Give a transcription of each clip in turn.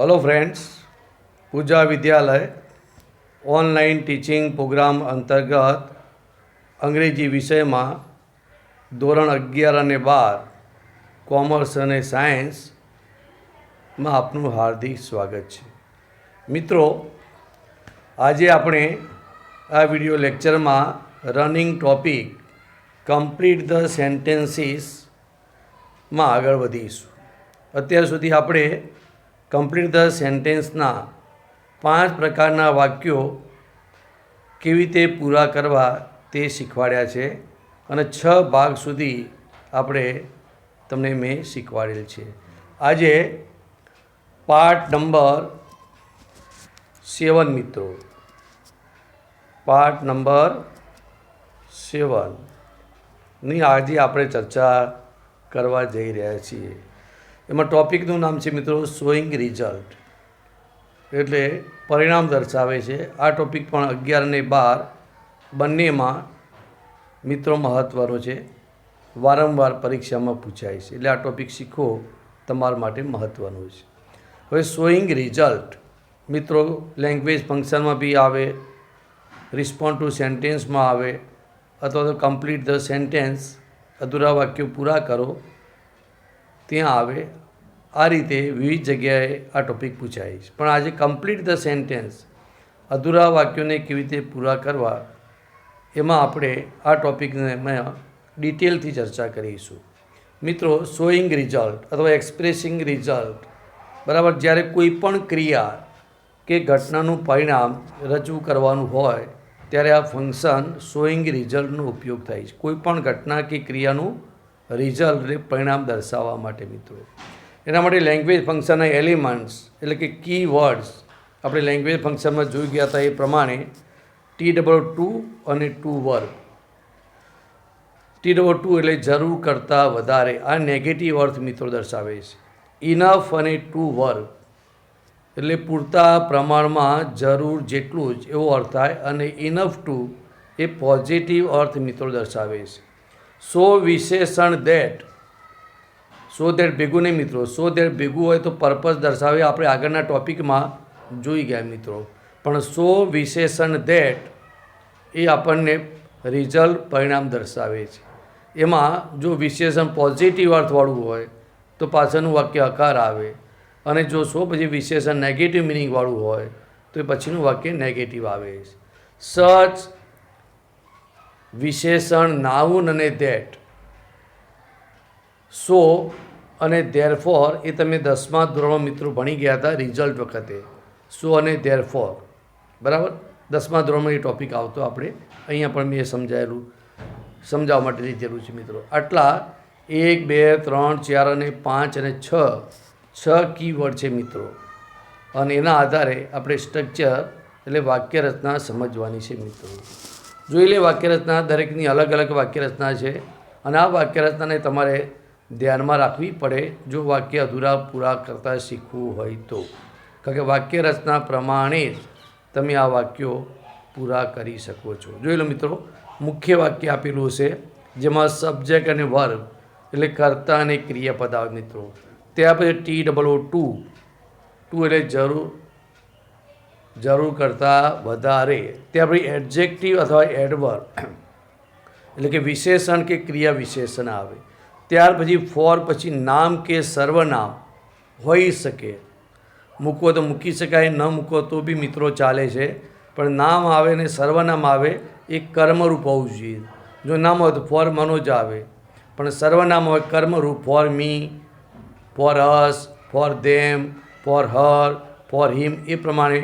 Hello friends, पूजा विद्यालय online teaching programme अंतर्गत अंग्रेजी विषय में ધોરણ 11 અને 12 કોમર્સ અને સાયન્સમાં આપનું હાર્દિક સ્વાગત છે। મિત્રો, આજે આપણે આ વિડિયો લેક્ચરમાં રનિંગ ટોપિક કમ્પ્લીટ ધ સેન્ટેન્સીસમાં આગળ વધીશું। અત્યાર સુધી આપણે કમ્પ્લીટ ધ સેન્ટેન્સના 5 પ્રકારના વાક્યો કેવી રીતે પૂરા કરવા તે શીખવાડ્યા છે અને 6 ભાગ સુધી આપણે તમને મેં શીખવાડેલ છે। આજે પાર્ટ નંબર 7 મિત્રો, પાર્ટ નંબર 7ની આજે આપણે ચર્ચા કરવા જઈ રહ્યા છીએ। એમાં ટોપિકનું નામ છે મિત્રો શોઈંગ રિઝલ્ટ, એટલે પરિણામ દર્શાવે છે। આ ટોપિક પણ 11 અને 12 બંનેમાં મિત્રો મહત્ત્વનો છે, વારંવાર પરીક્ષામાં પૂછાય છે, એટલે આ ટોપિક શીખવો તમારા માટે મહત્ત્વનું છે। હવે શોઈંગ રિઝલ્ટ મિત્રો લેંગ્વેજ ફંક્શનમાં બી આવે, રિસ્પોન્ડ ટુ સેન્ટેન્સમાં આવે, અથવા તો કમ્પ્લીટ ધ સેન્ટેન્સ અધૂરા વાક્યો પૂરા કરો ત્યાં આવે। આ રીતે વિવિધ જગ્યાએ આ ટોપિક પૂછાય છે, પણ આજે કમ્પ્લીટ ધ સેન્ટેન્સ અધૂરા વાક્યોને કેવી રીતે પૂરા કરવા એમાં આપણે આ ટોપિકને ડિટેલથી ચર્ચા કરીશું। મિત્રો, શોઈંગ રિઝલ્ટ અથવા એક્સપ્રેસિંગ રિઝલ્ટ બરાબર, જ્યારે કોઈ પણ ક્રિયા કે ઘટનાનું પરિણામ રજૂ કરવાનું હોય ત્યારે આ ફંક્શન શોઈંગ રિઝલ્ટનો ઉપયોગ થાય છે, કોઈ પણ ઘટના કે ક્રિયાનું રિઝલ્ટ એટલે પરિણામ દર્શાવવા માટે મિત્રો। એના માટે લેંગ્વેજ ફંક્શનના એલિમેન્ટ્સ એટલે કે કી વર્ડ્સ આપણે લેંગ્વેજ ફંક્શનમાં જોઈ ગયા હતા એ પ્રમાણે T2 અને ટુ વર્બ। T2 એટલે જરૂર કરતાં વધારે, આ નેગેટિવ અર્થ મિત્રો દર્શાવે છે। ઇનફ અને ટુ વર્બ એટલે પૂરતા પ્રમાણમાં, જરૂર જેટલું જ એવો અર્થ થાય, અને ઇનફ ટુ એ પોઝિટિવ અર્થ મિત્રો દર્શાવે છે। સો વિશેષણ દેટ, સો દેટ ભેગું નહીં મિત્રો, સો દેટ ભેગું હોય તો પર્પઝ દર્શાવે, આપણે આગળના ટોપિકમાં જોઈ ગયા મિત્રો। પણ સો વિશેષણ દેટ એ આપણને રિઝલ્ટ પરિણામ દર્શાવે છે। એમાં જો વિશેષણ પોઝિટિવ અર્થવાળું હોય તો પાછળનું વાક્ય હકાર આવે, અને જો સો પછી વિશેષણ નેગેટિવ મિનિંગવાળું હોય તો એ પછીનું વાક્ય નેગેટિવ આવે છે। સચ વિશેષણ નાઉન અને ધેટ, સો અને ધેરફોર એ તમે 10મા ધોરણમાં મિત્રો ભણી ગયા હતા રિઝલ્ટ વખતે, સો અને ધેરફોર બરાબર, 10મા ધોરણમાં એ ટોપિક આવતો, આપણે અહીંયા પણ મેં સમજાવવા માટે લીધેલું છે મિત્રો। આટલા 1, 2, 3, 4 અને 5 અને 6 કીવર્ડ છે મિત્રો, અને એના આધારે આપણે સ્ટ્રક્ચર એટલે વાક્ય રચના સમજવાની છે મિત્રો। જોઈ લે વાક્ય રચના, દરેકની અલગ અલગ વાક્ય રચના છે, અને આ વાક્ય રચનાને તમારે ધ્યાનમાં રાખવી પડે જો વાક્ય અધૂરા પૂરા કરતાં શીખવું હોય તો, કારણ કે વાક્ય રચના પ્રમાણે જ તમે આ વાક્યો પૂરા કરી શકો છો। જોઈ લો મિત્રો, મુખ્ય વાક્ય આપેલું છે જેમાં સબ્જેક્ટ અને વર્બ એટલે કર્તા અને ક્રિયાપદ આવે મિત્રો। ત્યાર પછી T2 એટલે જરૂર કરતાં વધારે, ત્યાર પછી એડજેક્ટિવ અથવા એડવર્બ એટલે કે વિશેષણ કે ક્રિયા વિશેષણ આવે। ત્યાર પછી ફોર પછી નામ કે સર્વનામ હોઈ શકે, મૂકવો તો મૂકી શકાય, ન મૂકો તો બી મિત્રો ચાલે છે, પણ નામ આવે ને સર્વનામ આવે એ કર્મરૂપ હોવું જોઈએ। જો નામ હોય તો ફોર મનોજ આવે, પણ સર્વનામ હોય કર્મરૂપ, for me, for us, for them, for her, for him, એ પ્રમાણે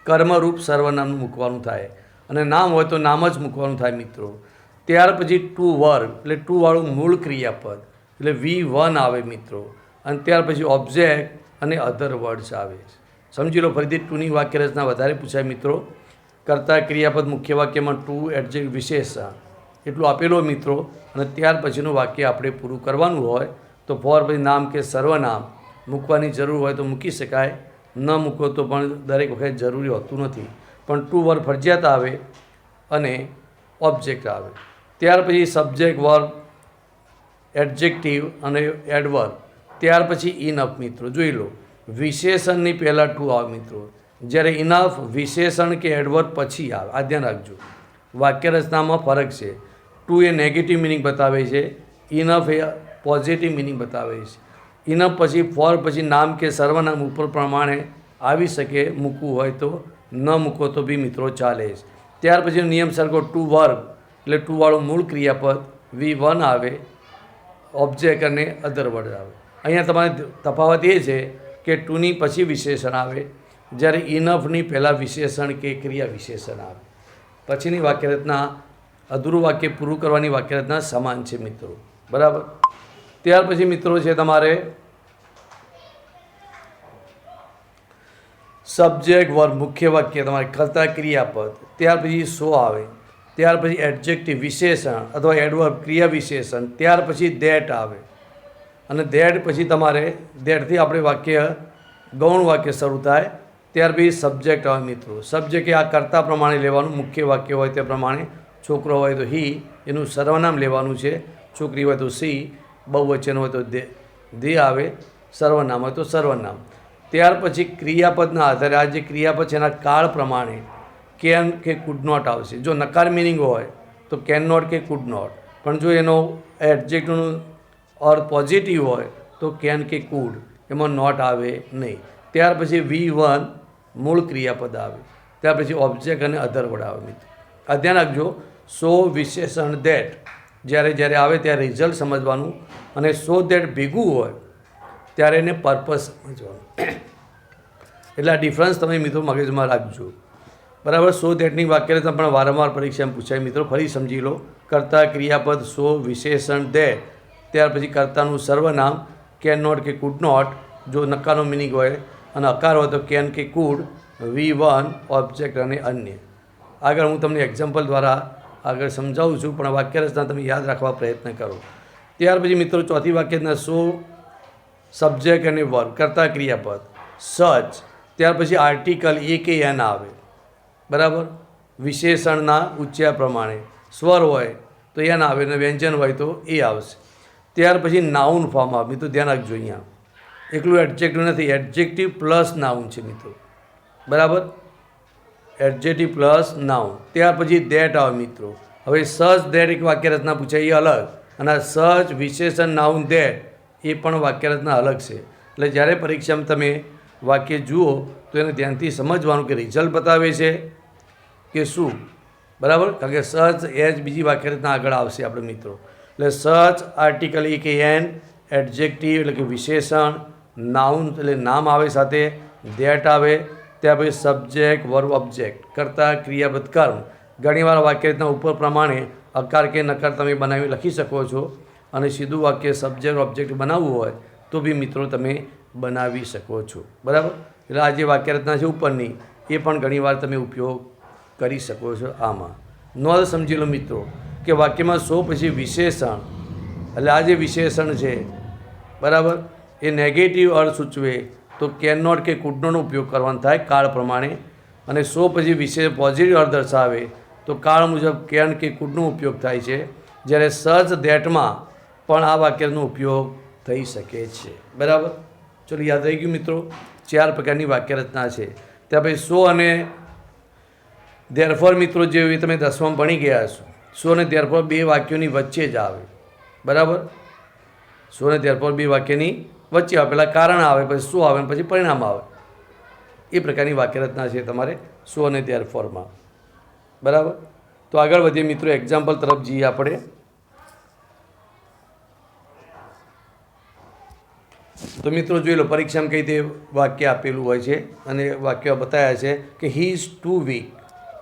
કર્મરૂપ સર્વનામનું મૂકવાનું થાય, અને નામ હોય તો નામ જ મૂકવાનું થાય મિત્રો। ત્યાર પછી ટુ વર્બ એટલે ટુવાળું મૂળ ક્રિયાપદ એટલે V1 આવે મિત્રો, અને ત્યાર પછી ઓબ્જેક્ટ અને અધર વર્ડ્સ આવે। સમજી લો, ફરીથી ટુની વાક્ય રચના વધારે પૂછાય મિત્રો। કરતા ક્રિયાપદ મુખ્ય વાક્યમાં ટુ, એડજેક્ટ વિશેષણ એટલું આપેલું મિત્રો, અને ત્યાર પછીનું વાક્ય આપણે પૂરું કરવાનું હોય તો ફોર પછી નામ કે સર્વનામ મૂકવાની જરૂર હોય તો મૂકી શકાય, ન મૂકો તો પણ દરેક વખત જરૂરી હોતું નથી, પણ ટુ વર્બ ફરજિયાત આવે અને ઓબ્જેક્ટ આવે। ત્યાર પછી સબ્જેક્ટ, વર્બ, એડજેક્ટિવ અને એડવર્બ, ત્યાર પછી ઇનફ મિત્રો। જોઈ લો, વિશેષણની પહેલાં ટુ આવે મિત્રો, જ્યારે ઇનફ વિશેષણ કે એડવર્બ પછી આવે. આ ધ્યાન રાખજો, વાક્ય રચનામાં ફરક છે. ટુ એ નેગેટિવ મિનિંગ બતાવે છે, ઇનફ એ પોઝિટિવ મિનિંગ બતાવે છે. ઇનફ પછી ફોર પછી નામ કે સર્વનામ ઉપર પ્રમાણે આવી શકે, મૂકવું હોય તો, ન મૂકો તો બી મિત્રો ચાલે છે. ત્યાર પછી નિયમ સરખો ટુ વર્બ એટલે ટુવાળું મૂળ ક્રિયાપદ, V1 આવે, ઓબ્જેક્ટ અને અધર વર્ડ આવે. અહીંયા તમારે તફાવત એ છે કે ટુની પછી વિશેષણ આવે, જ્યારે ઇનફની પહેલાં વિશેષણ કે ક્રિયા વિશેષણ આવે. પછીની વાક્યરચના અધૂરું વાક્ય પૂરું કરવાની વાક્યરચના સમાન છે મિત્રો, બરાબર. ત્યાર પછી મિત્રો છે તમારે સબ્જેક્ટ વર્બ, મુખ્ય વાક્ય તમારે કર્તા ક્રિયાપદ. ત્યાર પછી સો આવે, ત્યાર પછી એડજેક્ટિવ વિશેષણ અથવા એડવર્બ ક્રિયા વિશેષણ. ત્યાર પછી ધેટ આવે, અને ધેટ પછી તમારે ધેટથી આપણે વાક્ય ગૌણ વાક્ય શરૂ થાય. ત્યાર પછી સબ્જેક્ટ આવે મિત્રો. સબ્જેક્ટ એ આ કર્તા પ્રમાણે લેવાનું, મુખ્ય વાક્ય હોય તે પ્રમાણે. છોકરો હોય તો હી, એનું સર્વનામ લેવાનું છે. છોકરી હોય તો સી, બહુવચન હોય તો દે આવે, સર્વનામ હોય તો સર્વનામ. ત્યાર પછી ક્રિયાપદના આધારે આ જે ક્રિયાપદ છે એના કાળ પ્રમાણે કેન કે કુડ નોટ આવશે. જો નકાર મિનિંગ હોય તો કેન નોટ કે કુડ નોટ, પણ જો એનો એડજેક્ટનું અર્થ પોઝિટિવ હોય તો કેન કે કુડ, એમાં નોટ આવે નહીં. ત્યાર પછી V1 મૂળ ક્રિયાપદ આવે. ત્યાર પછી ઓબ્જેક્ટ અને અધર વર્ડ આવે મિત્રો. આ ધ્યાન રાખજો, સો વિશેષણ ધેટ જ્યારે જ્યારે આવે ત્યારે રિઝલ્ટ સમજવાનું, અને સો ધેટ ભેગું હોય ત્યારે એને પર્પઝ સમજવાનું. એટલે આ ડિફરન્સ તમે મિત્રો મગજમાં રાખજો, બરાબર. સો ધેટની વાક્યરચના પણ વારંવાર પરીક્ષામાં પૂછાય મિત્રો, ફરી સમજી લો. કર્તા ક્રિયાપદ સો વિશેષણ ધેટ, ત્યાર પછી કર્તાનું સર્વનામ કેન નોટ કે કુડ નોટ, જો નકારનો મિનિંગ હોય, અને અકાર હોય તો કેન કે કુડ, V1 ઓબ્જેક્ટ અને અન્ય. આગળ હું તમને એક્ઝામ્પલ દ્વારા આગળ સમજાવું છું, પણ વાક્યરચના તમે યાદ રાખવા પ્રયત્ન કરો. ત્યાર પછી મિત્રો ચોથી વાક્યરચના સો સબ્જેક્ટ અને વર્બ કર્તા ક્રિયાપદ સચ. ત્યાર પછી આર્ટિકલ એ કે એન આવે, બરાબર. વિશેષણના ઉચ્ચાર પ્રમાણે સ્વર હોય તો એન આવે, અને વ્યંજન હોય તો એ આવશે. ત્યાર પછી નાઉન ફોર્મ આવે મિત્રો, ધ્યાન રાખજો. અહીંયા એકલું એડજેક્ટિવ નથી, એડજેક્ટિવ પ્લસ નાઉન છે મિત્રો, બરાબર. Adjective plus noun. ત્યાર પછી ધેટ આવે મિત્રો. હવે સચ ધેટ એક વાક્યરચના પૂછાય એ અલગ, અને સચ વિશેષણ નાઉન ધેટ એ પણ વાક્યરચના અલગ છે. એટલે જ્યારે પરીક્ષામાં તમે વાક્ય જુઓ તો એને ધ્યાનથી સમજવાનું કે રિઝલ્ટ બતાવે છે કે શું, બરાબર. કારણ કે સચ એ જ બીજી વાક્યરચના આગળ આવશે આપણે મિત્રો. એટલે સચ આર્ટિકલ એ કે એન, એડજેક્ટિવ એટલે કે વિશેષણ, નાઉન એટલે નામ આવે સાથે, ધેટ આવે. ત્યાર પછી સબ્જેક્ટ વર્બ ઓબ્જેક્ટ કરતા ક્રિયાપદ કર્મ. ઘણીવાર વાક્યરચના ઉપર પ્રમાણે અકાર કે નકાર તમે બનાવી લખી શકો છો, અને સીધું વાક્ય સબ્જેક્ટ ઓબ્જેક્ટ બનાવવું હોય તો બી મિત્રો તમે બનાવી શકો છો, બરાબર. એટલે આ જે વાક્યરચના છે ઉપરની એ પણ ઘણીવાર તમે ઉપયોગ કરી શકો છો. આમાં નોંધ સમજી લો મિત્રો કે વાક્યમાં સો પછી વિશેષણ, એટલે આ જે વિશેષણ છે, બરાબર, એ નેગેટિવ અર્થ સૂચવે તો કેન નોટ કે કુડ નોટનો ઉપયોગ કરવાનો થાય કાળ પ્રમાણે, અને સો પછી વિશેષ પોઝિટિવ અર્થ દર્શાવે તો કાળ મુજબ કેન કે કુડનો ઉપયોગ થાય છે. જ્યારે સચ ધેટમાં પણ આ વાક્યનો ઉપયોગ થઈ શકે છે, બરાબર. ચલો યાદ રહી ગયું મિત્રો, 4 પ્રકારની વાક્યરચના છે. ત્યાં પછી સો અને ધેરફોર મિત્રો જેવી તમે 10માં ભણી ગયા છો. સો અને ધેરફોર બે વાક્યોની વચ્ચે જ આવે, બરાબર. સો અને ધેરફોર બે વાક્યની વચ્ચે આવે, પહેલાં કારણ આવે, પછી શું આવે, પછી પરિણામ આવે. એ પ્રકારની વાક્યરચના છે તમારે સો અને ધેરફોરમાં, બરાબર. તો આગળ વધીએ મિત્રો, એક્ઝામ્પલ તરફ જઈએ આપણે. તો મિત્રો જોઈ લો, પરીક્ષામાં કઈ રીતે વાક્ય આપેલું હોય છે, અને વાક્ય બતાવ્યા છે કે he is too weak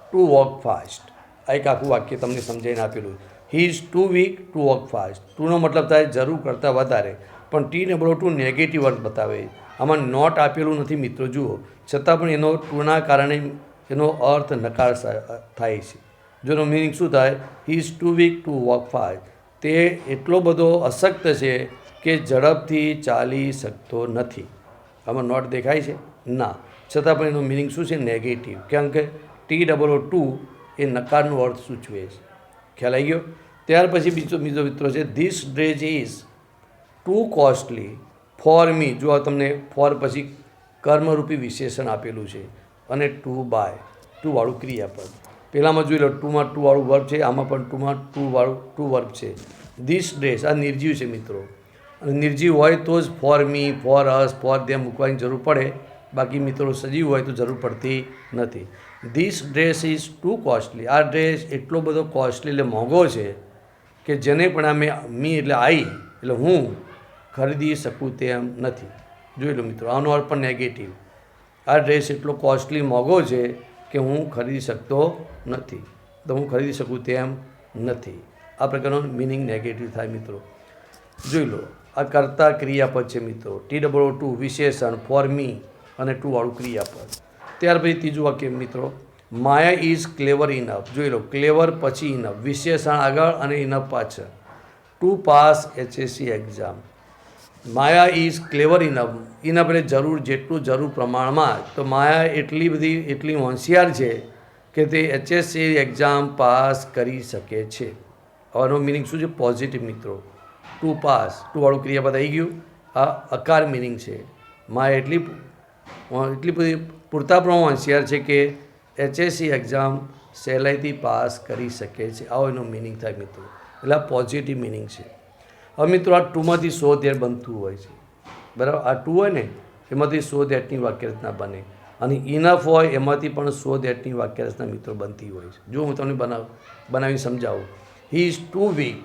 to walk fast. આ એક આખું વાક્ય તમને સમજાવીને આપેલું. He is too weak to walk fast. ટુનો મતલબ થાય જરૂર કરતાં વધારે, પણ T=2 નેગેટિવ અર્થ બતાવે. આમાં નોટ આપેલું નથી મિત્રો, જુઓ, છતાં પણ એનો ટુના કારણે એનો અર્થ નકાર થાય છે. જેનો મિનિંગ શું થાય? He is too weak to walk fast. તે એટલો બધો અશક્ત છે કે ઝડપથી ચાલી શકતો નથી. આમાં નોટ દેખાય છે? ના. છતાં પણ એનો મિનિંગ શું છે? નેગેટિવ. કારણ કે T=2 એ નકારનો અર્થ સૂચવે છે. ખ્યાલ આવી ગયો? ત્યાર પછી બીજો મિત્રો છે this dress is too costly for me. જો તમને ફોર પછી કર્મરૂપી વિશેષણ આપેલું છે અને ટુ બાય ટુવાળું ક્રિયાપદ. પહેલાંમાં જોઈ લો ટુમાં ટુવાળું વર્બ છે, આમાં પણ ટુમાં ટુ વર્બ છે. ધીસ ડ્રેસ આ નિર્જીવ છે મિત્રો, અને નિર્જીવ હોય તો જ four me, for us, for ધેમ મૂકવાની જરૂર પડે, બાકી મિત્રો સજીવ હોય તો જરૂર પડતી નથી. This dress is too costly, આ ડ્રેસ એટલો બધો કોસ્ટલી એટલે મોંઘો છે કે જેને પણ અમે મી એટલે આઈ એટલે હું ખરીદી શકું તેમ નથી. જોઈ લો મિત્રો, આનો અર્થ પણ નેગેટિવ. આ ડ્રેસ એટલો કોસ્ટલી મોંઘો છે કે હું ખરીદી શકતો નથી, તો હું ખરીદી શકું તેમ નથી. આ પ્રકારનો મિનિંગ નેગેટિવ થાય મિત્રો. જોઈ લો, આ કર્તા ક્રિયાપદ છે મિત્રો, TOO વિશેષણ ફોર મી અને ટુવાળું ક્રિયાપદ. ત્યાર પછી ત્રીજું વાક્ય મિત્રો, માયા ઇઝ ક્લેવર ઇનફ. જોઈ લો, ક્લેવર પછી ઇનફ, વિશેષણ આગળ અને ઇનફ પાછળ, two pass HSC exam. Maya is clever enough, enough એટલે જરૂર, જેટલું જરૂર પ્રમાણમાં. તો માયા એટલી હોશિયાર છે કે તે HSC એક્ઝામ પાસ કરી શકે છે. આનો મિનિંગ શું છે? પોઝિટિવ મિત્રો. ટુ પાસ, ટુવાળું ક્રિયાપદ આવી ગયું. આ અકાર મિનિંગ છે. માયા એટલી બધી પૂરતા પ્રમાણમાં હોશિયાર છે કે HSC એક્ઝામ સહેલાઈથી પાસ કરી શકે છે. આવો એનો મિનિંગ થાય મિત્રો, એટલે આ પોઝિટિવ મિનિંગ છે. હવે મિત્રો, આ ટુમાંથી સો ધેટ બનતું હોય છે, બરાબર. આ ટુ હોય ને એમાંથી સો ધેટની વાક્યરચના બને, અને ઇનફ હોય એમાંથી પણ સો ધેટની વાક્યરચના મિત્રો બનતી હોય છે. જો હું તમને બનાવી સમજાવું. He is too weak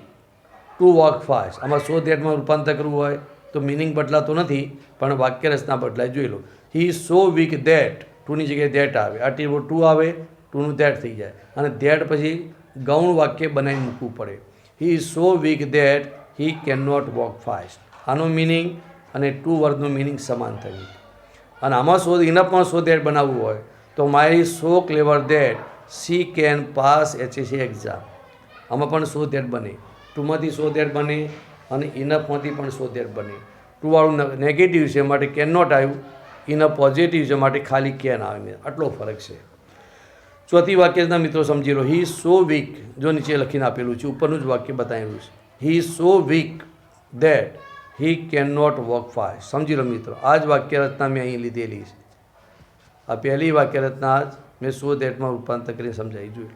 to walk fast, આમાં સો ધેટમાં રૂપાંતર કરવું હોય તો મિનિંગ બદલાતો નથી, પણ વાક્યરચના બદલાય. જોઈ લો, he is so weak that, ટુની જગ્યાએ ધેટ આવે, આ ટુ આવે, ટુનું ધેટ થઈ જાય, અને ધેટ પછી ગૌણ વાક્ય બનાવી મૂકવું પડે. He is so weak that he can not walk fast. આનો મિનિંગ અને ટુ વર્ડનો મિનિંગ સમાન થયું. અને આમાં ઇનફમાં સો ધેટ બનાવવું હોય તો my is so clever that she can pass HSC exam. આમાં પણ સો ધેટ બને, ટુમાંથી સો ધેટ બને અને ઇનફમાંથી પણ સો ધેટ બને. ટુવાળું નેગેટિવ છે માટે કેન નોટ આવ્યું, ઇનફ પોઝિટિવ છે માટે ખાલી કેન આવે. આટલો ફરક છે. ચોથી વાક્યના મિત્રો સમજી લો, હી ઇઝ સો વીક, જો નીચે લખીને આપેલું છે, ઉપરનું જ વાક્ય બતાવેલું છે. He is so weak that he can not walk fast. સમજી લો મિત્રો, આ જ વાક્યરચના મેં અહીં લીધેલી છે. આ પહેલી વાક્યરચના જ મેં સો ધેટમાં રૂપાંતર કરીને સમજાવી. જોયું,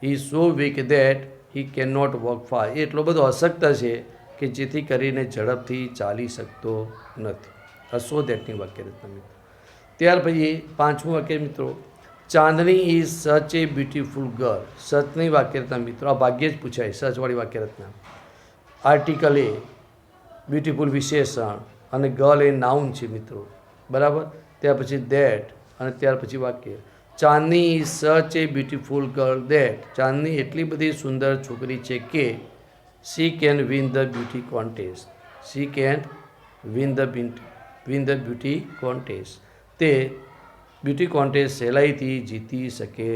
he is so weak that he can not walk fast. એ એટલો બધો અશક્ત છે કે જેથી કરીને ઝડપથી ચાલી શકતો નથી. આ સો ધેટની વાક્યરચના મિત્રો. ત્યાર પછી પાંચમું વાક્ય મિત્રો, ચાંદની is such a beautiful girl. સચની વાક્યરચના મિત્રો, આ ભાગ્યે જ પૂછાય, સચવાળી વાક્યરચના. આર્ટિકલ એ બ્યુટિફુલ વિશેષણ અને ગર્લ એ નાઉન છે મિત્રો, બરાબર. ત્યાર પછી ધેટ અને ત્યાર પછી વાક્ય, Chandni is such a beautiful girl that, Chandni એટલી બધી સુંદર છોકરી છે કે she can win the beauty contest, she can win the beauty contest, તે બ્યુટી કોન્ટેસ્ટ સહેલાઈથી જીતી શકે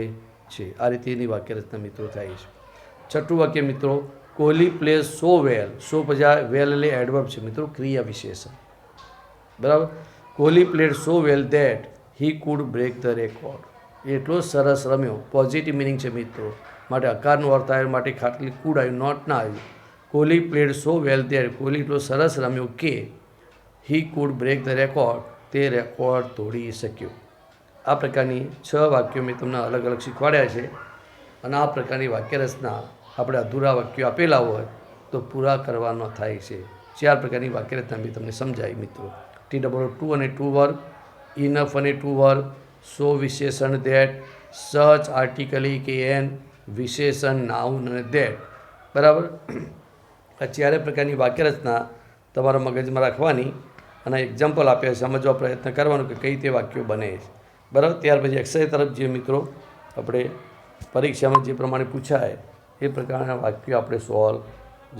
છે. આ રીતેની વાક્યરચના મિત્રો થાય છે. છઠ્ઠું વાક્ય મિત્રો, કોહલી પ્લેઝ સો વેલ. સો પછી વેલ એટલે એડવર્બ છે મિત્રો, ક્રિયા વિશેષણ, બરાબર. Kohli played so well that he could break the record. એટલો સરસ રમ્યો, પોઝિટિવ મિનિંગ છે મિત્રો, માટે અકારનો અર્થ આવ્યો, માટે ખાટલી કુડ આવ્યું, નોટ ના આવ્યું. Kohli played so well that, Kohli એટલો સરસ રમ્યો કે he could break the record, તે રેકોર્ડ તોડી શક્યો. આ પ્રકારની 6 વાક્યો મેં તમને અલગ અલગ શીખવાડ્યા છે. અને આ પ્રકારની વાક્યરચના આપણે અધૂરા વાક્યો આપેલા હોય તો પૂરા કરવાનો થાય છે. 4 પ્રકારની વાક્યરચના મેં તમને સમજાવી મિત્રો. TOO અને ટુ વર્બ, ઇનફ અને ટુ વર્બ, સો વિશેષણ ધેટ, સચ આર્ટિકલી કે એન, વિશેષણ નાઉન અને ધેટ, બરાબર. આ 4 પ્રકારની વાક્યરચના તમારા મગજમાં રાખવાની અને એક્ઝામ્પલ આપ્યા સમજવા પ્રયત્ન કરવાનો કે કઈ રીતે વાક્યો બને છે, બરાબર. ત્યાર પછી એક્સરસાઇઝ તરફ જે મિત્રો આપણે પરીક્ષામાં જે પ્રમાણે પૂછાય એ પ્રકારના વાક્યો આપણે સોલ્વ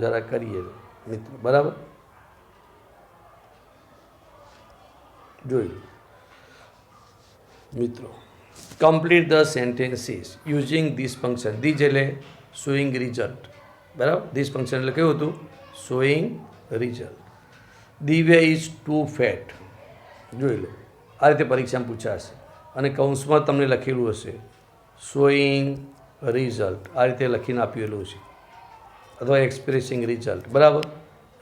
જરા કરીએ મિત્રો, બરાબર. જોયું મિત્રો, complete the sentences using this function. This એટલે શોઈંગ રિઝલ્ટ, બરાબર. ધીસ ફંક્શન એટલે કેવું હતું? Showing result. Divya is too fat. જોઈ લો, આ રીતે પરીક્ષામાં પૂછાશે અને કૌંસમાં તમને લખેલું હશે શોઈંગ રિઝલ્ટ, આ રીતે લખીને આપેલું છે, અથવા એક્સપ્રેસિંગ રિઝલ્ટ, બરાબર.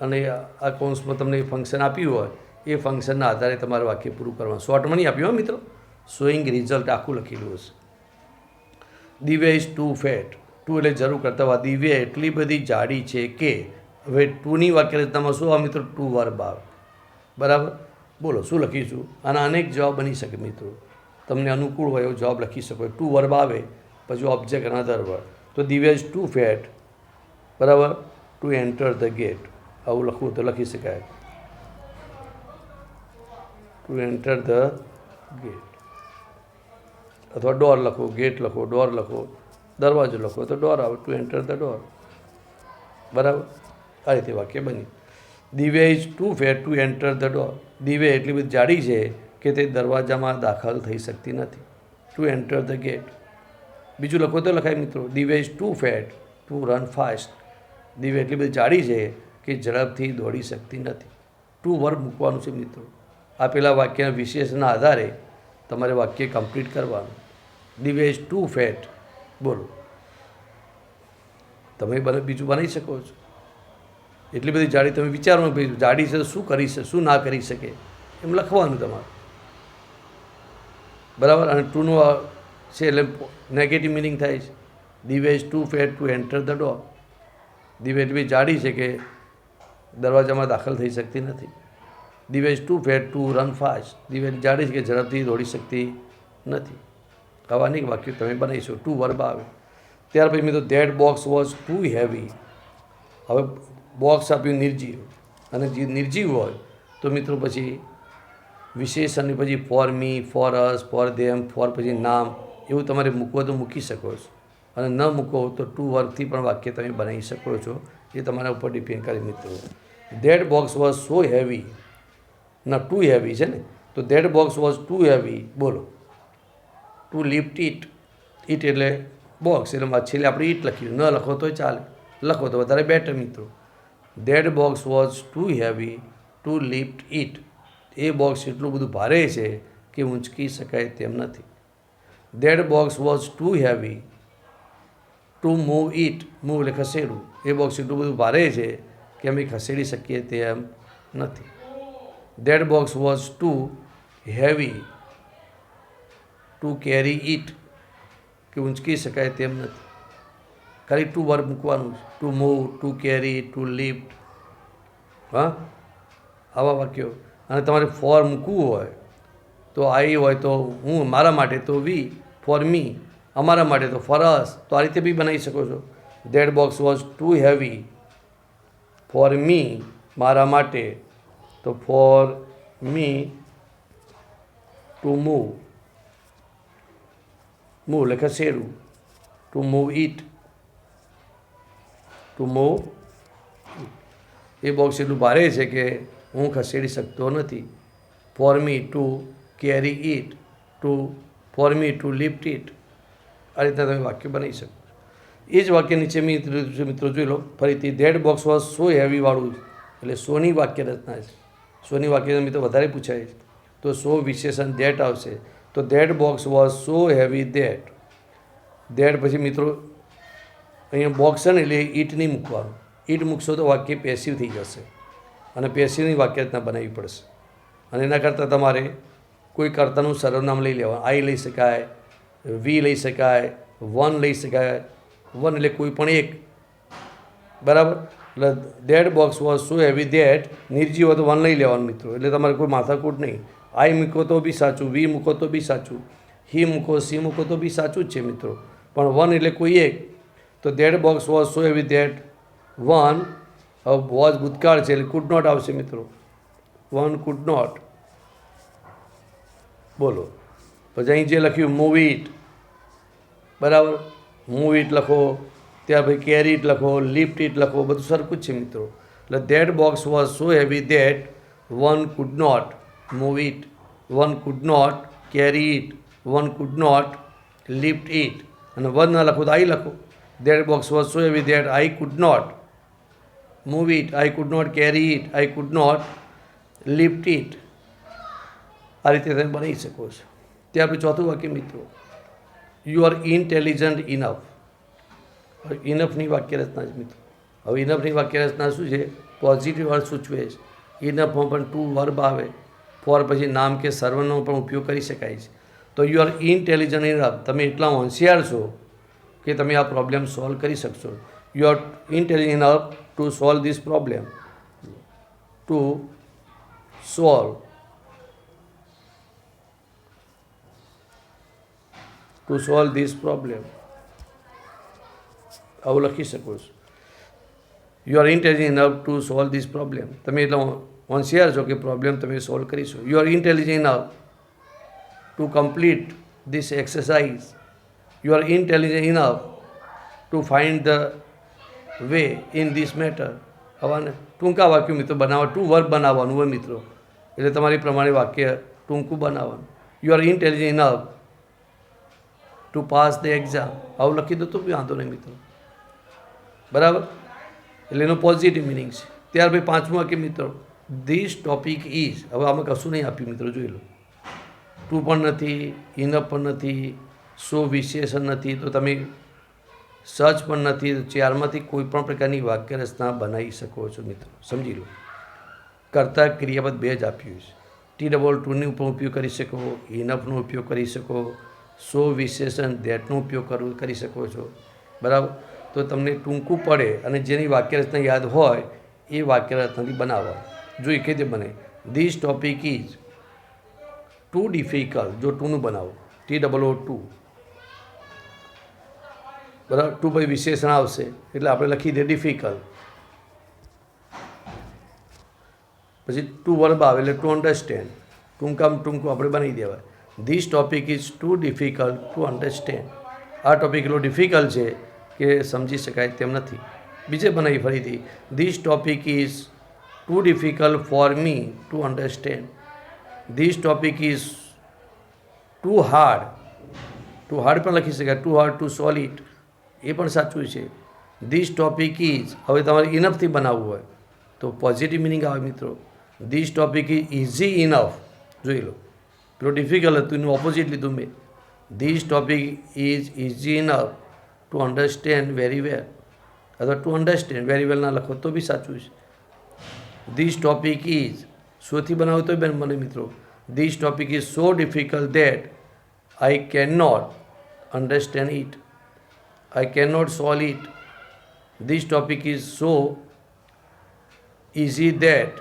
અને આ કૌંસમાં તમને ફંક્શન આપ્યું હોય એ ફંક્શનના આધારે તમારે વાક્ય પૂરું કરવાનું. શોર્ટમાં નહીં આપ્યું મિત્રો, શોઈંગ રિઝલ્ટ આખું લખેલું હશે. Divya is too fat. Too એટલે જરૂર કરતા હોય, દિવ્યા એટલી બધી જાડી છે કે. હવે ટુની વાક્ય રચનામાં શું આવે મિત્રો? ટુ વર્બ આવે. બરાબર, બોલો શું લખીશું? આના અનેક જવાબ બની શકે મિત્રો, તમને અનુકૂળ હોય એવો જવાબ લખી શકો. ટુ વર્બ આવે પછી ઓબ્જેક્ટ અનધર વર્ડ. તો દિવ્યા ઇઝ ટુ ફેટ, બરાબર, ટુ એન્ટર ધ ગેટ. આવું લખવું તો લખી શકાય, ટુ એન્ટર ધ ગેટ. અથવા ડોર લખો, ગેટ લખો, ડોર લખો, દરવાજો લખો તો ડોર આવે, ટુ એન્ટર ધ ડોર. બરાબર, આ રીતે વાક્ય બની. Divya is too fat to enter the door. Divya એટલી બધી જાડી છે કે તે દરવાજામાં દાખલ થઈ શકતી નથી. To enter the gate. બીજું લખો તો લખાય મિત્રો, Divya is too fat to run fast. Divya એટલી બધી જાડી છે કે ઝડપથી દોડી શકતી નથી. ટુ વર્બ મૂકવાનું છે મિત્રો. આપેલા વાક્યના વિશેષના આધારે તમારે વાક્ય કમ્પ્લીટ કરવાનું. Divya is too fat. બોલો, તમે બીજું બનાવી શકો છો. એટલી બધી જાડી, તમે વિચારવાનું ભાઈ જાડી છે તો શું કરી શકે, શું ના કરી શકે, એમ લખવાનું તમારે. બરાબર, અને ટુનું છે એટલે નેગેટિવ મિનિંગ થાય છે. Divya is too fat to enter the door. Divya એટલી બધી જાડી છે કે દરવાજામાં દાખલ થઈ શકતી નથી. Divya is too fat to run fast. Divya એટલી જાડી છે કે ઝડપથી દોડી શકતી નથી. આવા અનેક વાક્યો તમે બનાવીશો. ટુ વર્બ આવે. ત્યાર પછી મિત્રો that box was too heavy. હવે બોક્સ આપ્યું નિર્જીવ, અને જે નિર્જીવ હોય તો મિત્રો પછી વિશેષણની પછી for me, for us, for them, for પછી નામ, એવું તમારે મૂકવો તો મૂકી શકો છો, અને ન મૂકો તો ટુ વર્બથી પણ વાક્ય તમે બનાવી શકો છો. એ તમારા ઉપર ડિપેન્ડ કરે મિત્રો. That box was so heavy, ના ટુ હેવી છે ને, તો that box was too heavy. બોલો, ટુ લિફ્ટ ઇટ. ઇટ એટલે બોક્સ, એટલે છેલ્લે આપણે ઇટ લખ્યું, ન લખો તો ચાલે, લખો તો વધારે બેટર મિત્રો. That box was too heavy to lift it. એ બોક્સ એટલું બધું ભારે છે કે ઊંચકી શકાય તેમ નથી. That box was too heavy to move it. Move એટલે ખસેડવું. એ બોક્સ એટલું બધું ભારે છે કે અમે ખસેડી શકીએ તેમ નથી. That box was too heavy to carry it. કે ઊંચકી શકાય તેમ નથી. ખાલી ટુ વર્બ મૂકવાનું છે. To move, to carry, to lift. હા, આવા વાક્યો. અને તમારે ફોર મૂકવું હોય તો આઈ હોય તો હું, મારા માટે તો વી, ફોર મી અમારા માટે તો ફોર અસ. તો આ રીતે બી બનાવી શકો છો. That box was too heavy for me, મારા માટે, તો for me to move. Move એટલે ખસેડવું. To move it, to move. એ બોક્સ એટલું ભારે છે કે હું ખસેડી શકતો નથી. For me to carry it, for me to lift it. આ રીતના તમે વાક્ય બનાવી શકો. એ જ વાક્ય નીચે મિત્રો જોઈ લો ફરીથી. That box was so heavy વાળું એટલે સોની વાક્ય રચના છે. સોની વાક્ય મિત્રો વધારે પૂછાય છે તો સો વિશેષણ ધેટ આવશે. તો that box was so heavy that. That પછી મિત્રો અહીંયા બોક્સ છે ને એટલે ઈટ નહીં મૂકવાનું. ઈટ મૂકશો તો વાક્ય પેસિવ થઈ જશે, અને પેસિવની વાક્ય રચના બનાવવી પડશે. અને એના કરતાં તમારે કોઈ કર્તાનું સર્વનામ લઈ લેવાનું. આઈ લઈ શકાય, વી લઈ શકાય, વન લઈ શકાય. વન એટલે કોઈ પણ એક. બરાબર, એટલે that box was so heavy that. નિર્જીવ હોય તો વન લઈ લેવાનું મિત્રો, એટલે તમારે કોઈ માથાકૂટ નહીં. આઈ મૂકો તો બી સાચું, વી મૂકો તો બી સાચું, હી મૂકો, સી મૂકો તો બી સાચું જ છે મિત્રો. પણ વન એટલે કોઈ એક. તો that box was so heavy that one. હવે વોઝ ભૂતકાળ છે એટલે કુડ નોટ આવશે મિત્રો. One could not. બોલો, પછી અહીં જે લખ્યું મૂવ ઇટ. બરાબર, મૂવ ઇટ લખો, ત્યાર પછી કેરી ઇટ લખો, લિફ્ટ ઇટ લખો, બધું સરખું જ છે મિત્રો. એટલે that box was so heavy that one could not move it, one could not carry it, one could not lift it. અને વન ના લખો તો આઈ લખો. That box was so heavy that I could not move it, I could not carry it, I could not lift it. આ રીતે તમે બનાવી શકો છો. ત્યાર પછી ચોથું વાક્ય મિત્રો, યુ આર ઇન્ટેલિજન્ટ ઇનફ. ઇનફની વાક્ય રચના છે મિત્રો. હવે ઇનફની વાક્ય રચના શું છે? પોઝિટિવ અર્થ સૂચવે છે. ઇનફમાં પણ ટુ વર્બ આવે, ફોર પછી નામ કે સર્વનો પણ ઉપયોગ કરી શકાય છે. તો યુ આર ઇન્ટેલિજન્ટ ઇનફ, તમે એટલા હોશિયાર છો કે તમે આ પ્રોબ્લેમ સોલ્વ કરી શકશો. You are intelligent enough to solve this problem, to solve this problem, આવું લખી શકો છો. You are intelligent enough to solve this problem, તમે એટલા હોશિયાર છો કે પ્રોબ્લેમ તમે સોલ્વ કરીશો. You are intelligent enough to complete this exercise, you are intelligent enough to find the way in this matter. આવાને ટૂંકા વાક્યો મિત્રો બનાવવા, ટુ વર્બ બનાવવાનું હોય મિત્રો, એટલે તમારી પ્રમાણે વાક્ય ટૂંકું બનાવવાનું. You are intelligent enough two pass the exam, આવું લખી દો તો બી વાંધો નહીં મિત્રો, બરાબર. એટલે એનો પોઝિટિવ મિનિંગ છે. ત્યાર પછી પાંચમું વાક્ય મિત્રો, ધીસ ટોપિક ઇઝ, હવે આમાં કશું નહીં આપ્યું મિત્રો, જોઈ લો. ટુ પણ નથી, ઇનફ પણ નથી, સો વિશેષણ નથી, તો તમે સચ પણ નથી, તો ચારમાંથી કોઈ પણ પ્રકારની વાક્ય રચના બનાવી શકો છો મિત્રો, સમજી લો. કરતા ક્રિયાપદ બે જ આપ્યું છે. T+2 ઉપર ઉપયોગ કરી શકો, ઇનફનો ઉપયોગ કરી શકો, સો વિશેષણ ધેટનો ઉપયોગ કરી શકો છો, બરાબર. તો તમને ટૂંકું પડે અને જેની વાક્ય રચના યાદ હોય એ વાક્ય રચનાથી બનાવવા. જો એ રીતે બને, this topic is too difficult, જો ટુનું બનાવો, T+2, બરાબર. ટુ પછી વિશેષણ આવશે એટલે આપણે લખી દઈએ ડિફિકલ્ટ, પછી ટુ વર્બ આવે એટલે ટુ અન્ડરસ્ટેન્ડ, ટૂંકામાં ટૂંકું આપણે બનાવી દેવાય. This topic is too difficult to understand, આ ટોપિક એટલો ડિફિકલ્ટ છે કે સમજી શકાય તેમ નથી. બીજે બનાવી ફરીથી, this topic is too difficult for me to understand, this topic is too hard પણ લખી શકાય, too hard to solve it, એ પણ સાચું છે. ધીસ ટોપિક ઇઝ, હવે તમારે ઇનફથી બનાવવું હોય તો પોઝિટિવ મિનિંગ આવે મિત્રો. This topic is easy enough, જોઈ લો, પેલો ડિફિકલ્ટ હતું એનું ઓપોઝિટ લીધું મેં. This topic is easy enough to understand very well, અથવા ટુ અન્ડરસ્ટેન્ડ વેરી વેલ ના લખો તો બી સાચું છે. ધીસ ટોપિક ઇઝ, શોથી બનાવો તો બેન મને મિત્રો, this topic is so difficult that I can not understand it, I cannot solve it. This topic is so easy that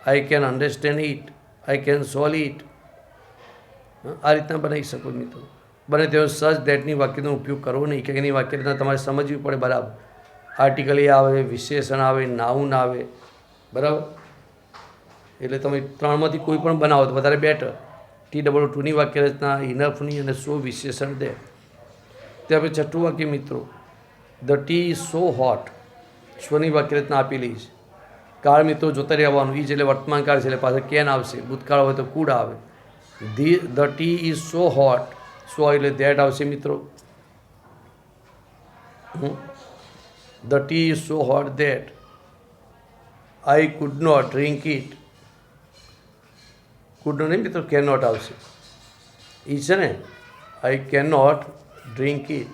I can understand it. I can solve it. આ રીતના બનાવી શકો મિત્રો. બને તેઓ સચ દેટની વાક્યનો ઉપયોગ કરવો નહીં, કે એની વાક્ય રચના તમારે સમજવી પડે બરાબર. આર્ટિકલ એ આવે, વિશેષણ આવે, નાઉન આવે, બરાબર. એટલે તમે ત્રણમાંથી કોઈ પણ બનાવો તો વધારે બેટર. T+2ની વાક્ય રચના, ઇનફની અને સો વિશેષણ દે. ત્યાં પછી છઠ્ઠું વાક્ય મિત્રો, the tea is so hot, સ્વની વાક્ય રચના આપેલી છે. કાળ મિત્રો જોતા રહેવાનું, ઈજ એટલે વર્તમાન કાળ છે એટલે પાછળ કેન આવશે, ભૂતકાળ હોય તો કુડ આવે. The tea is so hot, so એટલે ધેટ આવશે મિત્રો. The tea is so hot that I could not drink it, could નહીં મિત્રો, કેન નોટ આવશે. ઈ છે ને, I can not drink it.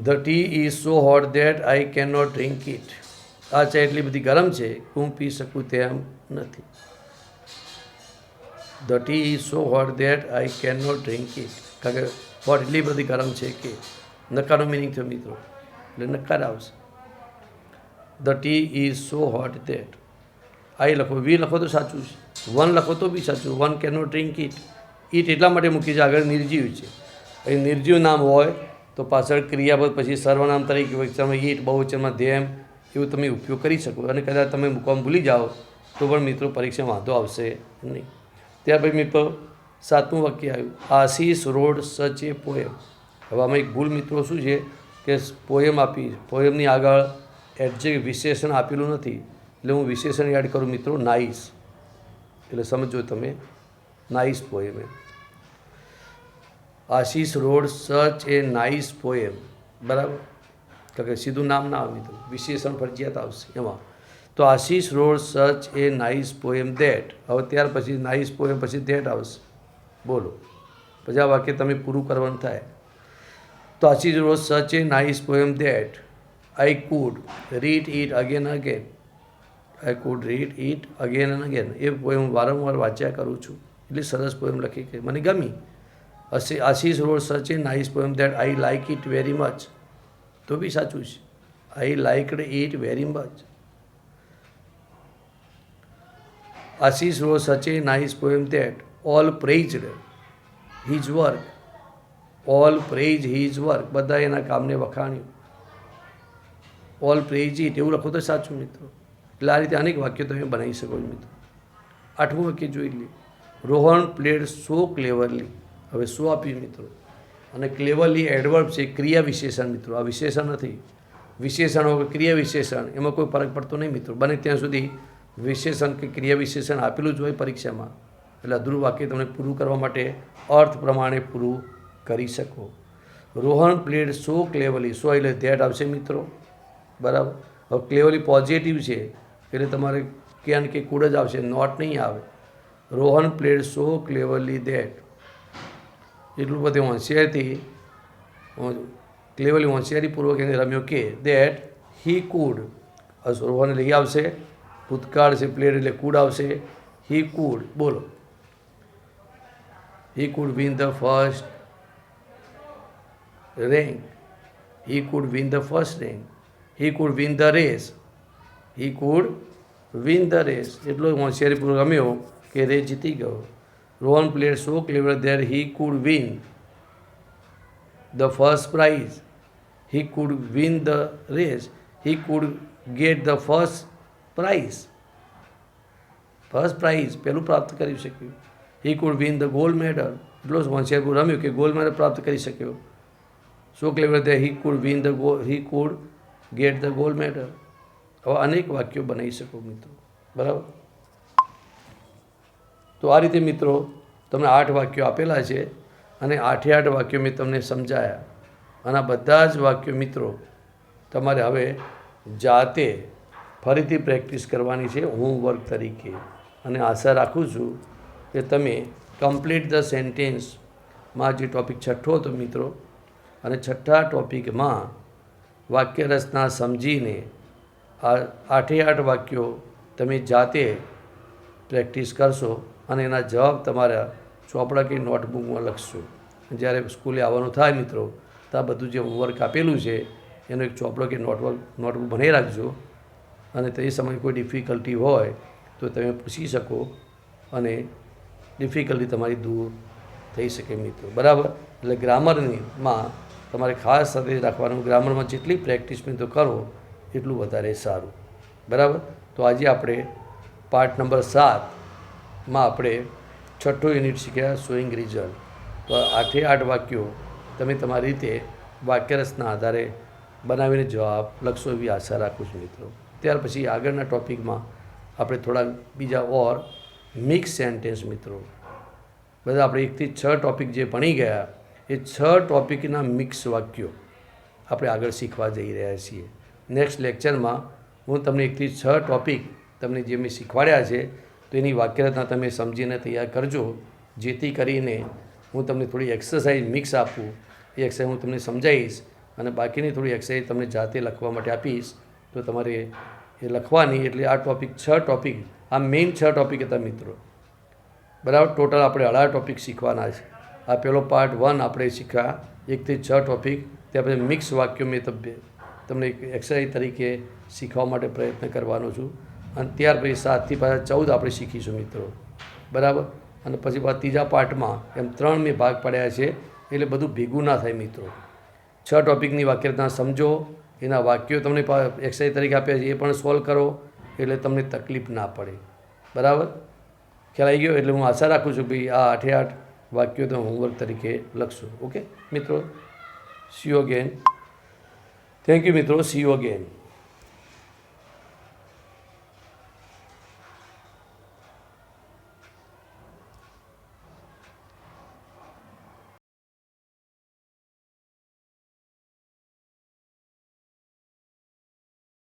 The tea is so hot that I cannot drink it. આ ચા એટલી બધી ગરમ છે કે હું પી શકું તેમ નથી. The tea is so hot that I cannot drink it. કારણ કે હોટ એટલી બધી ગરમ છે કે નકારનો મિનિંગ થયો મિત્રો, એટલે નકાર આવશે. The tea is so hot that, આઈ લખો, વી લખો તો સાચું છે, વન લખો તો બી સાચું, વન કેનોટ ડ્રિંક ઇટ. ઈટ એટલા માટે મૂકી છે, આગળ નિર્જીવ છે. એ નિર્જીવ નામ હોય તો પાછળ ક્રિયાપદ પછી સર્વનામ તરીકે વચનમાં ઈટ, બહુવચનમાં ધેમ, એવું તમે ઉપયોગ કરી શકો. અને કદાચ તમે મૂકવામાં ભૂલી જાઓ તો પણ મિત્રો પરીક્ષા વાંધો આવશે નહીં. ત્યાર પછી મિત્રો સાતમું વાક્ય આવ્યું, આશીષ રોડ સચ એ પોએમ. હવે આમાં એક ભૂલ મિત્રો શું છે કે પોએમ આપી, પોએમની આગળ એડજેક્ટ વિશેષણ આપેલું નથી, એટલે હું વિશેષણ એડ કરું મિત્રો, નાઇસ. એટલે સમજો તમે, nice poem. Ashish wrote such a nice poem, બરાબર. કારણ કે સીધું નામ ના આવે મિત્રો, વિશેષણ ફરજિયાત આવશે એમાં. તો Ashish wrote such a nice poem that, હવે ત્યાર પછી નાઇસ પોએમ પછી ધેટ આવશે, બોલો. પછી આ વાક્ય તમે પૂરું કરવાનું થાય. તો Ashish wrote such a nice poem that I could read it again. I could read it again and again. એ પોએમ વારંવાર વાંચ્યા કરું છું. એટલી સરસ પોએમ લખી કે મને ગમી. Ashish wrote such a nice poem that I like it very much. તો બી સાચું છે. I liked it very much. Ashish wrote such a nice poem that all praised his work. All praise his work. બધા એના કામને વખાણ્યું. ઓલ પ્રેઇઝ ઇટ એવું લખો તો સાચું મિત્રો. એટલે આ રીતે અનેક વાક્યો તમે બનાવી શકો છો મિત્રો. 8મું વાક્ય જોઈ લે. રોહન પ્લેડ સો ક્લેવરલી. હવે સો આપ્યું મિત્રો, અને ક્લેવરલી એડવર્બ છે, ક્રિયા વિશેષણ મિત્રો. આ વિશેષણ નથી. વિશેષણ હોય ક્રિયા વિશેષણ એમાં કોઈ ફરક પડતો નહીં મિત્રો. બને ત્યાં સુધી વિશેષણ કે ક્રિયા વિશેષણ આપેલું જ હોય પરીક્ષામાં. એટલે અધૂરું વાક્ય તમને પૂરું કરવા માટે અર્થ પ્રમાણે પૂરું કરી શકો. રોહન પ્લેડ સો ક્લેવરલી. સો એટલે ધેટ આવશે મિત્રો, બરાબર. હવે ક્લેવરલી પોઝિટિવ છે એટલે તમારે કેન કે કુડ જ આવશે, નોટ નહીં આવે. Rohan played so ક્લેવરલી that. એટલું બધું હોશિયારથી ક્લેવરલી હોશિયારીપૂર્વક એને રમ્યો કે દેટ હી કુડ. રોહન લઈ આવશે, ભૂતકાળ છે, પ્લેડ એટલે કુડ આવશે. હી કુડ બોલો. He could win the first rank. He could win the first rank. He could win the race. He could win the race. એટલો હોશિયારીપૂર્વક રમ્યો કે રેસ જીતી ગયો. Rohan played so clever there he could win the first prize. He could win the race. He could get the first prize. First prize પહેલું પ્રાપ્ત કરી શક્યું. He could win the gold medal. એટલો જ હોશિયારપૂર્વક રમ્યો કે ગોલ્ડ મેડલ પ્રાપ્ત કરી શક્યો. So clever there he could win the he could get the gold medal. હવે અનેક વાક્યો બનાવી શકો મિત્રો, બરાબર. તો આ રીતે મિત્રો તમને 8 વાક્યો આપેલા છે, અને 8 વાક્યો મેં તમને સમજાયા. અને આ બધા જ વાક્યો મિત્રો તમારે હવે જાતે ફરીથી પ્રેક્ટિસ કરવાની છે હોમવર્ક તરીકે. અને આશા રાખું છું કે તમે કમ્પ્લીટ ધ સેન્ટેન્સમાં જે ટૉપિક 6 હતો મિત્રો, અને 6થા ટૉપિકમાં વાક્ય રચના સમજીને આ 8 વાક્યો તમે જાતે પ્રેક્ટિસ કરશો, અને એના જવાબ તમારા ચોપડા કે નોટબુકમાં લખશો. જ્યારે સ્કૂલે આવવાનું થાય મિત્રો તો આ બધું જે હોમવર્ક આપેલું છે એનો એક ચોપડો કે નોટબુક બનાવી રાખજો. અને તે સમયે કોઈ ડિફિકલ્ટી હોય તો તમે પૂછી શકો, અને ડિફિકલ્ટી તમારી દૂર થઈ શકે મિત્રો, બરાબર. એટલે ગ્રામરમાં તમારે ખાસ સાથે રાખવાનું. ગ્રામરમાં જેટલી પ્રેક્ટિસ મિત્રો કરો એટલું વધારે સારું, બરાબર. તો આજે આપણે પાર્ટ નંબર 7માં આપણે 6થું યુનિટ શીખ્યા શોઈંગ રિઝલ્ટ. તો 8 વાક્યો તમે તમારી રીતે વાક્યરચના આધારે બનાવીને જવાબ લખશો એવી આશા રાખું છું મિત્રો. ત્યાર પછી આગળના ટૉપિકમાં આપણે થોડા બીજા ઓર મિક્સ સેન્ટેન્સ મિત્રો, બધા આપણે 1 થી 6 ટૉપિક જે ભણી ગયા એ 6 ટૉપિકના મિક્સ વાક્યો આપણે આગળ શીખવા જઈ રહ્યા છીએ. નેક્સ્ટ લેક્ચરમાં હું તમને 1 થી 6 ટૉપિક તમને જે મેં શીખવાડ્યા છે તો એની વાક્યરચના તમે સમજીને તૈયાર કરજો, જેથી કરીને હું તમને થોડી એક્સરસાઇઝ મિક્સ આપું. એ એક્સરસાઇઝ હું તમને સમજાવીશ, અને બાકીની થોડી એક્સરસાઇઝ તમને જાતે લખવા માટે આપીશ. તો તમારે એ લખવાની. એટલે આ ટૉપિક 6 ટૉપિક, આ મેઇન 6 ટૉપિક હતા મિત્રો, બરાબર. ટોટલ આપણે 18 ટૉપિક શીખવાના છે. આ પહેલો પાર્ટ 1 આપણે શીખ્યા 1 થી 6 ટૉપિક. ત્યાં પછી મિક્સ વાક્યો મેં તમને એક એક્સરસાઇઝ તરીકે શીખવા માટે પ્રયત્ન કરવાનો છું. અને ત્યાર પછી 7 થી પાછા 14 આપણે શીખીશું મિત્રો, બરાબર. અને પછી પાછા ત્રીજા પાર્ટમાં એમ 3 મેં ભાગ પાડ્યા છે, એટલે બધું ભેગું ના થાય મિત્રો. 6 ટૉપિકની વાક્યરચના સમજો, એના વાક્યો તમને એક્સરસાઇઝ તરીકે આપ્યા છે એ પણ સોલ્વ કરો, એટલે તમને તકલીફ ના પડે, બરાબર. ખ્યાલ આવી ગયો. એટલે હું આશા રાખું છું ભાઈ આ 8 વાક્યો તમે હોમવર્ક તરીકે લખશો. ઓકે મિત્રો, C you again. Thank you મિત્રો, સી યુ અગેન.